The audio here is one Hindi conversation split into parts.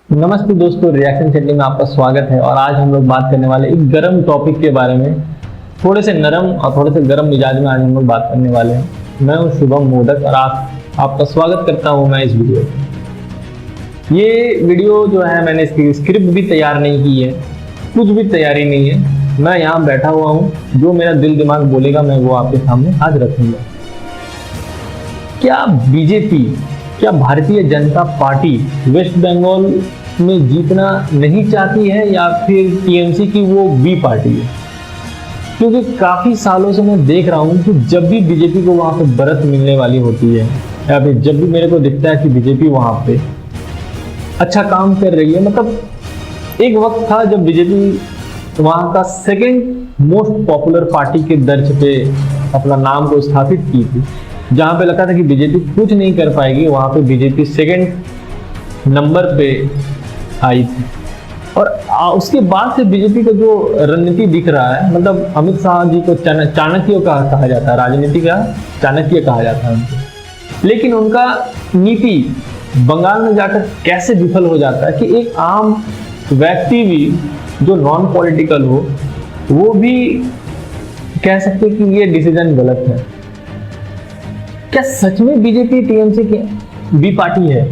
नमस्ते दोस्तों, रिएक्शन चैनल में आपका स्वागत है। और आज हम लोग बात करने वाले एक गर्म टॉपिक के बारे में। थोड़े से नरम और थोड़े से गर्म मिजाज में आज हम लोग बात करने वाले हैं। मैं हूं शुभम मोदक और आपका स्वागत करता हूं मैं इस वीडियो में। ये वीडियो जो है, मैंने इसकी स्क्रिप्ट भी तैयार नहीं की है, कुछ भी तैयारी नहीं है। मैं यहाँ बैठा हुआ हूँ, जो मेरा दिल दिमाग बोलेगा मैं वो आपके सामने आज रखूंगा। क्या बीजेपी, क्या भारतीय जनता पार्टी वेस्ट बंगाल में जीतना नहीं चाहती है या फिर टीएमसी की वो बी पार्टी है? क्योंकि काफी सालों से मैं देख रहा हूं कि जब भी बीजेपी को वहां पे बढ़त मिलने वाली होती है या फिर जब भी मेरे को दिखता है कि बीजेपी वहां पे अच्छा काम कर रही है, मतलब एक वक्त था जब बीजेपी वहां का सेकंड मोस्ट पॉपुलर पार्टी के दर्ज पे अपना नाम को स्थापित की थी। जहां पे लगता था कि बीजेपी कुछ नहीं कर पाएगी, वहां पे बीजेपी सेकंड नंबर पे आई थी। और उसके बाद से बीजेपी का जो रणनीति दिख रहा है, मतलब अमित शाह जी को चाणक्य कहा जाता है, राजनीति का चाणक्य कहा जाता है उनको। लेकिन उनका नीति बंगाल में जाकर कैसे विफल हो जाता है कि एक आम व्यक्ति भी जो नॉन पॉलिटिकल हो वो भी कह सकते कि ये डिसीजन गलत है। क्या सच में बीजेपी टीएमसी की बी पार्टी है?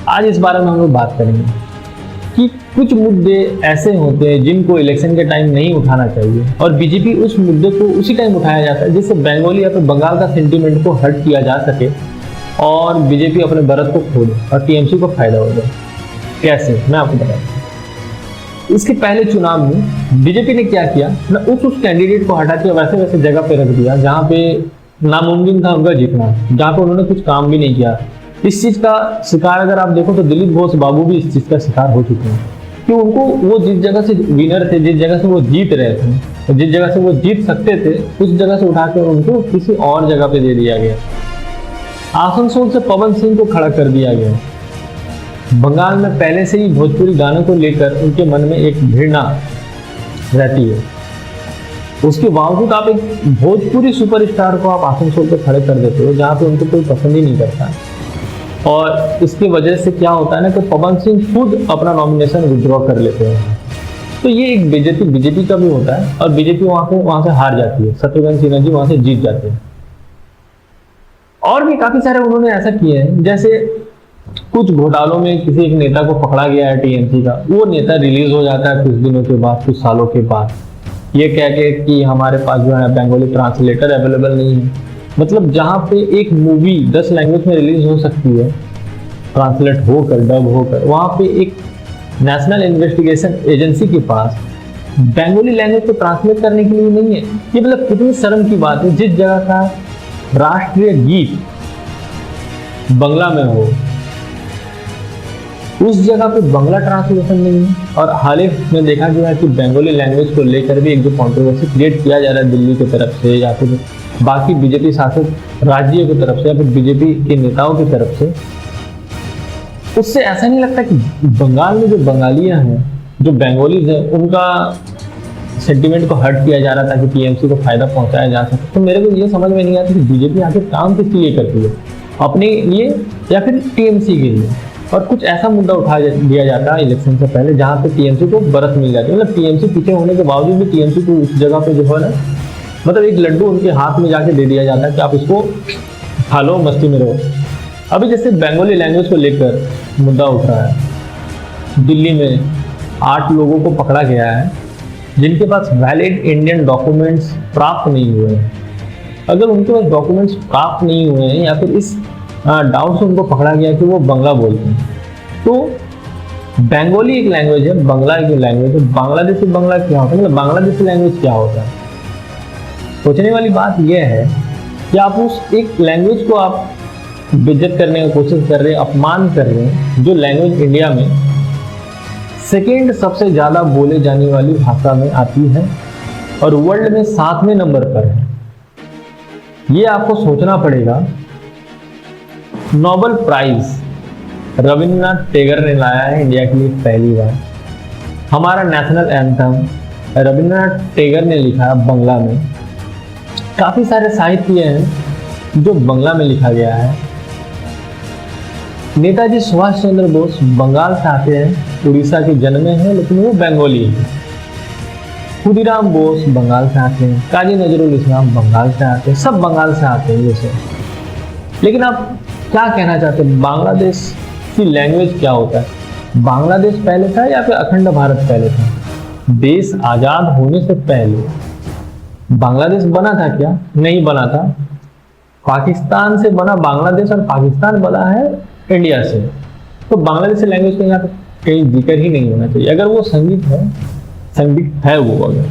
आज इस बारे में हम लोग बात करेंगे कि कुछ मुद्दे ऐसे होते हैं जिनको इलेक्शन के टाइम नहीं उठाना चाहिए और बीजेपी उस मुद्दे को उसी टाइम उठाया जाता है जिससे बंगाली या फिर बंगाल का सेंटीमेंट को हर्ट किया जा सके और बीजेपी अपने बढ़त को खो दे और टीएमसी को फायदा हो जाए। कैसे, मैं आपको बताता हूँ। इसके पहले चुनाव में बीजेपी ने क्या किया ना, उस कैंडिडेट को हटा के वैसे वैसे जगह पे रख दिया जहाँ पे नामुमकिन था उनका जीतना, जहाँ पे उन्होंने कुछ काम भी नहीं किया। इस चीज का शिकार अगर आप देखो तो दिलीप घोष बाबू भी इस चीज का शिकार हो चुके हैं कि उनको वो जिस जगह से विनर थे, जिस जगह से वो जीत रहे थे, जिस जगह से वो जीत सकते थे, उस जगह से उठाकर उनको किसी और जगह पे दे दिया गया। आसनसोल से पवन सिंह को खड़ा कर दिया गया। बंगाल में पहले से ही भोजपुरी गानों को लेकर उनके मन में एक घृणा रहती है। उसके बावजूद आप एक भोजपुरी सुपरस्टार को आप आसनसोल पे खड़े कर देते हो जहाँ पे उनको कोई पसंद ही नहीं करता। और इसकी वजह से क्या होता है ना कि पवन सिंह खुद अपना नॉमिनेशन विड्रॉ कर लेते हैं। तो ये एक बीजेपी का भी होता है और बीजेपी वहां से हार जाती है। शत्रुघ्न सिन्हा जी वहां से जीत जाते हैं। और भी काफी सारे उन्होंने ऐसा किए हैं, जैसे कुछ घोटालों में किसी एक नेता को पकड़ा गया है टीएमसी का, वो नेता रिलीज हो जाता है कुछ दिनों के बाद, कुछ सालों के बाद, ये कह के कि हमारे पास जो है बंगाली ट्रांसलेटर अवेलेबल नहीं है। मतलब जहाँ पे एक मूवी 10 लैंग्वेज में रिलीज हो सकती है, ट्रांसलेट होकर, डब होकर, वहाँ पे एक नेशनल इन्वेस्टिगेशन एजेंसी के पास बंगाली लैंग्वेज को ट्रांसलेट करने के लिए नहीं है। ये मतलब कितनी शर्म की बात है, जिस जगह का राष्ट्रीय गीत बंगला में हो उस जगह पे बंगला ट्रांसलेशन नहीं है। और हाल ही में देखा गया है कि बंगाली लैंग्वेज को लेकर भी एक जो कंट्रोवर्सी क्रिएट किया जा रहा है दिल्ली की तरफ से या फिर बाकी बीजेपी शासित राज्यों की तरफ से या फिर बीजेपी के नेताओं की तरफ से, उससे ऐसा नहीं लगता कि बंगाल में जो बंगालियां हैं, जो बंगालीज हैं, उनका सेंटिमेंट को हर्ट किया जा रहा था कि टीएमसी को फायदा पहुंचाया जा सके। तो मेरे को ये समझ में नहीं आता कि बीजेपी आखिर काम किसके लिए करती है, अपने लिए या फिर टीएमसी के लिए। और कुछ ऐसा मुद्दा उठा दिया जाता है इलेक्शन से पहले जहां पे टीएमसी को बढ़त मिल जाती है। मतलब टीएमसी पीछे होने के बावजूद भी टीएमसी को उस जगह पे जो है ना, मतलब एक लड्डू उनके हाथ में जाके दे दिया जाता है कि आप इसको खा लो, मस्ती में रहो। अभी जैसे बंगाली लैंग्वेज को लेकर मुद्दा उठ रहा है, दिल्ली में 8 लोगों को पकड़ा गया है जिनके पास वैलिड इंडियन डॉक्यूमेंट्स प्राप्त नहीं हुए हैं। अगर उनके पास डॉक्यूमेंट्स प्राप्त नहीं हुए हैं या फिर इस डाउट से उनको पकड़ा गया कि वो बंगला बोलते हैं, तो बंगाली एक लैंग्वेज है, बंगला एक लैंग्वेज है। बांग्लादेशी बंगला क्या होता है, मतलब बांग्लादेशी लैंग्वेज क्या होता है? सोचने वाली बात यह है कि आप उस एक लैंग्वेज को आप बेइज्जत करने की कोशिश कर रहे हैं, अपमान कर रहे हैं, जो लैंग्वेज इंडिया में सेकेंड सबसे ज्यादा बोले जाने वाली भाषा में आती है और वर्ल्ड में 7वें नंबर पर है। ये आपको सोचना पड़ेगा। नोबेल प्राइज रविन्द्रनाथ टैगोर ने लाया है इंडिया के लिए पहली बार। हमारा नेशनल एंथम रविन्द्रनाथ टैगोर ने लिखा है बंगला में। काफी सारे साहित्य हैं जो बंगला में लिखा गया है। नेताजी सुभाष चंद्र बोस बंगाल से आते हैं, उड़ीसा के जन्मे हैं लेकिन वो बंगाली हैं। खुदीराम बोस बंगाल से आते हैं, काजी नजरुल इस्लाम बंगाल से आते हैं, सब बंगाल से आते हैं जैसे। लेकिन आप क्या कहना चाहते हैं, बांग्लादेश की लैंग्वेज क्या होता है? बांग्लादेश पहले था या फिर अखंड भारत पहले था? देश आजाद होने से पहले बांग्लादेश बना था क्या? नहीं बना था। पाकिस्तान से बना बांग्लादेश और पाकिस्तान बना है इंडिया से। तो बांग्लादेश से लैंग्वेज का यहाँ पे कहीं जिक्र ही नहीं होना चाहिए। अगर वो संगीत है वो अगर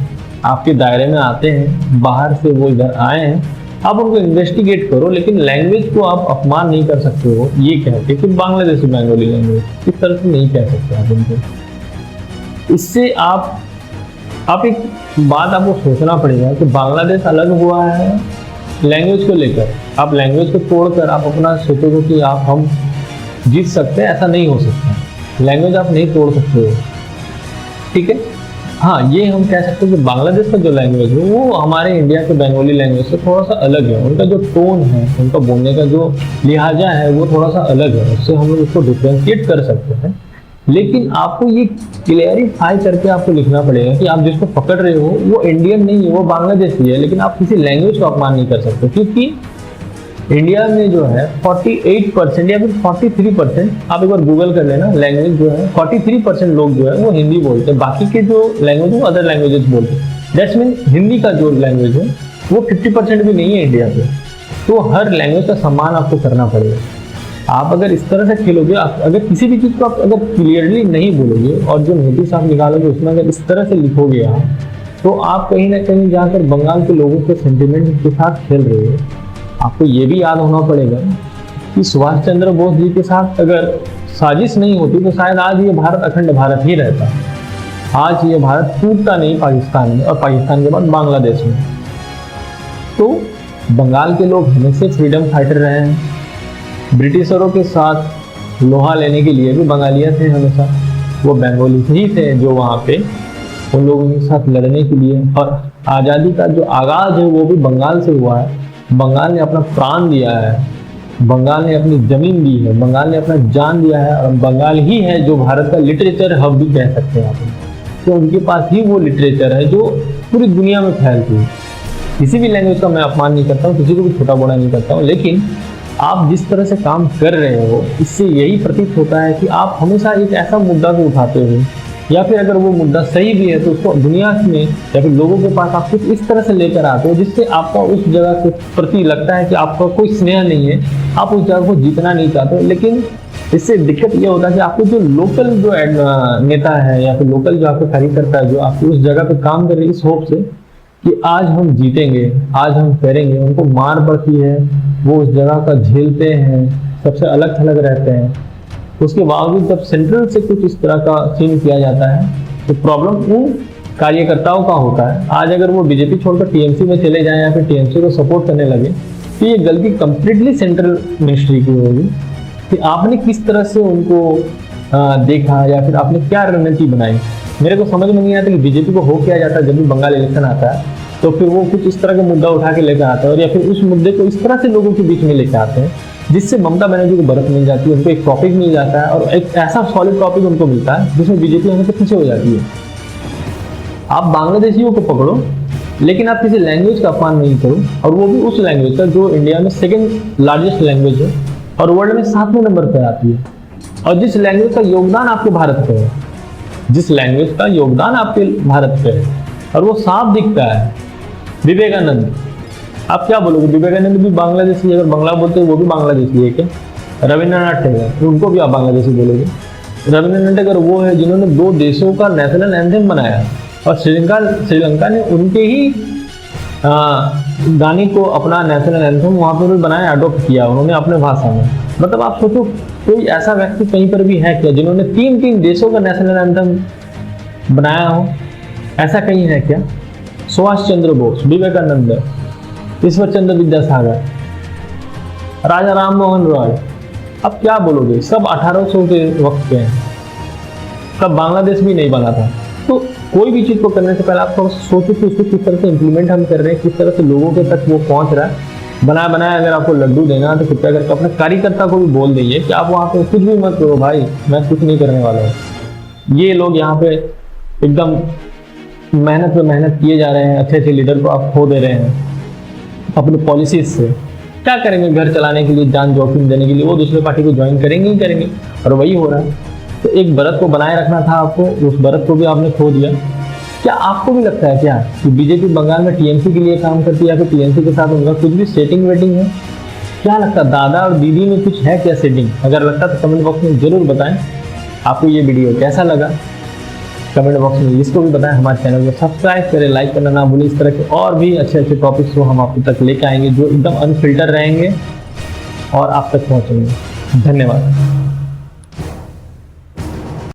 आपके दायरे में आते हैं, बाहर से वो इधर आए हैं, आप उनको इन्वेस्टिगेट करो, लेकिन लैंग्वेज को आप अपमान नहीं कर सकते हो ये कह के कि बांग्लादेशी बंगाली लैंग्वेज, इस तरह से नहीं कह सकते आप उनको। इससे आप एक बात आपको सोचना पड़ेगा कि बांग्लादेश अलग हुआ है लैंग्वेज को लेकर। आप लैंग्वेज को तोड़कर आप अपना सोचोगे कि हम जीत सकते हैं, ऐसा नहीं हो सकता। लैंग्वेज आप नहीं तोड़ सकते हो, ठीक है। हाँ, ये हम कह सकते हैं कि बांग्लादेश का जो लैंग्वेज है वो हमारे इंडिया के बंगाली लैंग्वेज से थोड़ा सा अलग है। उनका जो टोन है, उनका बोलने का जो लिहाजा है वो थोड़ा सा अलग है, उससे हम लोग उसको डिफ्रेंशिएट कर सकते हैं। लेकिन आपको ये क्लियरिफाई करके आपको लिखना पड़ेगा कि आप जिसको पकड़ रहे हो वो इंडियन नहीं है, वो बांग्लादेशी है, लेकिन आप किसी लैंग्वेज को अपमान नहीं कर सकते। क्योंकि इंडिया में जो है 48% या फिर 43%, आप एक बार गूगल कर लेना, लैंग्वेज जो है 43% लोग जो है वो हिंदी बोलते हैं, बाकी के जो लैंग्वेज है वो अदर लैंग्वेजेस बोलते हैं। दैट्स मीन हिंदी का जो लैंग्वेज है वो 50% भी नहीं है इंडिया पे। तो हर लैंग्वेज का सम्मान आपको करना पड़ेगा। आप अगर इस तरह से खेलोगे, अगर किसी भी चीज़ को आप अगर क्लियरली नहीं बोलोगे और जो नोटिस आप निकालोगे उसमें अगर इस तरह से लिखोगे आप, तो आप कहीं ना कहीं जाकर बंगाल के लोगों के सेंटिमेंट के साथ खेल रहे हो। आपको ये भी याद होना पड़ेगा कि सुभाष चंद्र बोस जी के साथ अगर साजिश नहीं होती तो शायद आज ये भारत अखंड भारत ही रहता। आज ये भारत टूटता नहीं पाकिस्तान में, और पाकिस्तान के बाद बांग्लादेश में। तो बंगाल के लोग हमेशा फ्रीडम फाइटर रहे हैं। ब्रिटिशरों के साथ लोहा लेने के लिए भी बंगालिया थे हमेशा, वो बंगाली ही थे जो वहाँ पे उन लोगों के साथ लड़ने के लिए। और आज़ादी का जो आगाज है वो भी बंगाल से हुआ है। बंगाल ने अपना प्राण दिया है, बंगाल ने अपनी जमीन दी है, बंगाल ने अपना जान दिया है, और बंगाल ही है जो भारत का लिटरेचर हब भी कह सकते हैं आप। तो उनके पास ही वो लिटरेचर है जो पूरी दुनिया में फैलती है। किसी भी लैंग्वेज का मैं अपमान नहीं करता हूँ, किसी को भी छोटा बड़ा नहीं करता हूँ, लेकिन आप जिस तरह से काम कर रहे हो इससे यही प्रतीत होता है कि आप हमेशा एक ऐसा मुद्दा को उठाते हो, या फिर अगर वो मुद्दा सही भी है तो उसको दुनिया में या फिर लोगों के पास आप कुछ इस तरह से लेकर आते हो जिससे आपका उस जगह के प्रति लगता है कि आपका कोई स्नेह नहीं है, आप उस जगह को जीतना नहीं चाहते हो। लेकिन इससे दिक्कत ये होता है कि आपको जो लोकल जो नेता है या फिर लोकल जो आपका कार्यकर्ता है जो आपको उस जगह पे काम कर रहे हैं इस होप से कि आज हम जीतेंगे, आज हम करेंगे, उनको मार पड़ती है, वो उस जगह का झेलते हैं, सबसे अलग थलग रहते हैं। उसके बावजूद जब सेंट्रल से कुछ इस तरह का सीन किया जाता है तो प्रॉब्लम उन कार्यकर्ताओं का होता है। आज अगर वो बीजेपी छोड़कर टीएमसी में चले जाएं या फिर टीएमसी को सपोर्ट करने लगे तो ये गलती कंप्लीटली सेंट्रल मिनिस्ट्री की होगी कि आपने किस तरह से उनको देखा या फिर आपने क्या रणनीति बनाई। मेरे को समझ में नहीं आता कि बीजेपी को हो क्या जाता है जब भी बंगाल इलेक्शन आता है, तो फिर वो कुछ इस तरह का मुद्दा उठा के लेकर आता है और या फिर उस मुद्दे को इस तरह से लोगों के बीच में लेकर आते हैं जिससे ममता बनर्जी को बढ़त मिल जाती है, उनको एक टॉपिक मिल जाता है और एक ऐसा सॉलिड टॉपिक उनको मिलता है जिसमें बीजेपी हमें पीछे हो जाती है। आप बांग्लादेशियों को पकड़ो लेकिन आप किसी लैंग्वेज का अपमान नहीं करो, और वो भी उस लैंग्वेज का जो इंडिया में सेकेंड लार्जेस्ट लैंग्वेज है और वर्ल्ड में 7वें नंबर पर आती है, और जिस लैंग्वेज का योगदान आपके भारत पे है, जिस लैंग्वेज का योगदान आपके भारत पे है, और वो साफ दिखता है। विवेकानंद, आप क्या बोलोगे? विवेकानंद भी बांग्लादेशी, अगर बांग्ला बोलते हैं वो भी बांग्लादेशी है क्या? रविंद्रनाथ टैगोर, उनको भी आप बांग्लादेशी बोलोगे? रविंद्रनाथ टैगोर वो है जिन्होंने 2 देशों का नेशनल एंथम बनाया और श्रीलंका ने उनके ही गाने को अपना नेशनल एंथम वहाँ पर भी बनाया, अडॉप्ट किया उन्होंने अपने भाषा में। मतलब आप सोचो कोई ऐसा व्यक्ति कहीं पर भी है क्या जिन्होंने 3 देशों का नेशनल एंथम बनाया हो? ऐसा कहीं है क्या? सुभाष चंद्र बोस, विवेकानंद, ईश्वर चंद्र विद्यासागर, राजा राम मोहन रॉय, अब क्या बोलोगे? सब 1800 के वक्त के हैं, तब बांग्लादेश भी नहीं बना था। तो कोई भी चीज को करने से पहले आप थोड़ा सोचो कि उसको किस तरह से इम्प्लीमेंट हम कर रहे हैं, किस तरह से लोगों के तक वो पहुंच रहा है, बनाया बनाया अगर आपको लड्डू देना है तो कृपया करके अपने कार्यकर्ता को भी बोल दीजिए कि आप वहाँ पे कुछ भी मत करो भाई, मैं कुछ नहीं करने वाला हूँ। ये लोग यहाँ पे एकदम मेहनत पे मेहनत किए जा रहे हैं, अच्छे अच्छे लीडर को आप खो दे रहे हैं अपनी पॉलिसीज से। क्या करेंगे घर चलाने के लिए, जान जोखिम देने के लिए वो दूसरे पार्टी को ज्वाइन करेंगे ही करेंगे, और वही हो रहा है। तो एक व्रत को बनाए रखना था आपको, उस व्रत को भी आपने खो दिया। क्या आपको भी लगता है क्या कि बीजेपी बंगाल में टीएमसी के लिए काम करती है या फिर टीएमसी के साथ उनका कुछ भी सेटिंग वेटिंग है? क्या लगता है दादा और दीदी में कुछ है क्या सेटिंग? अगर लगता तो कमेंट बॉक्स में जरूर बताएं। आपको ये वीडियो कैसा लगा कमेंट बॉक्स में इसको भी बताएं। हमारे चैनल को सब्सक्राइब करें, लाइक करना ना भूलें। इस तरह के और भी अच्छे अच्छे टॉपिक्स को हम आप तक लेकर आएंगे जो एकदम अनफिल्टर रहेंगे और आप तक पहुंचेंगे। धन्यवाद।